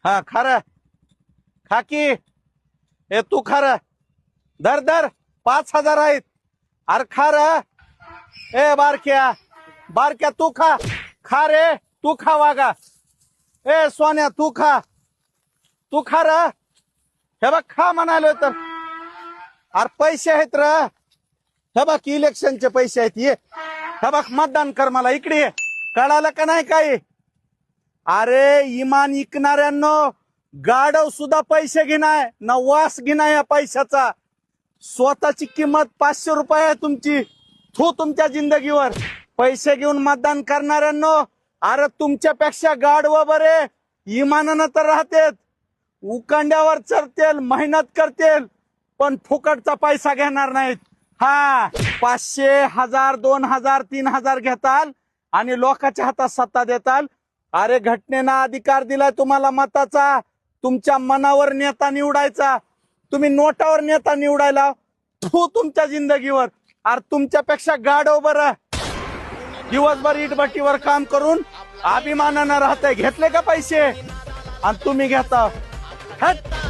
हा खरं खा की हे तू खरं दर दर 5,000 आहेत अरे खरं ए बारक्या बारक्या तू खा खा रे तू खा वागा ए सोन्या तू खा र हे बघ खा म्हणालोय तर अरे पैसे आहेत र हे बघ इलेक्शनचे पैसे आहेत ये हे बघ मतदान कर मला इकडे ये कळालं का नाही काही अरे इमान इकणाऱ्यांनो गाडव सुद्धा पैसे घेणार ना वास घेणार या पैशाचा स्वतःची किंमत 500 रुपये आहे तुमची तुमच्या जिंदगीवर पैसे घेऊन मतदान करणाऱ्यांनो अरे तुमच्यापेक्षा गाढव बरे इमानानं तर राहतेत उकांड्यावर चरतेल मेहनत करतेल पण फुकटचा पैसा घेणार नाहीत हा 500 1000 2000 3000 घेताल आणि लोकांच्या हातात सत्ता देताल अरे घटनेनं अधिकार दिलाय तुम्हाला मताचा तुमच्या मनावर नेता निवडायचा तुम्ही नोटावर नेता निवडायला तुमच्या जिंदगीवर अरे तुमच्यापेक्षा गाढव बरं दिवसभर इटभट्टीवर काम करून अभिमानानं राहतंय घेतले का पैसे आणि तुम्ही घेता हट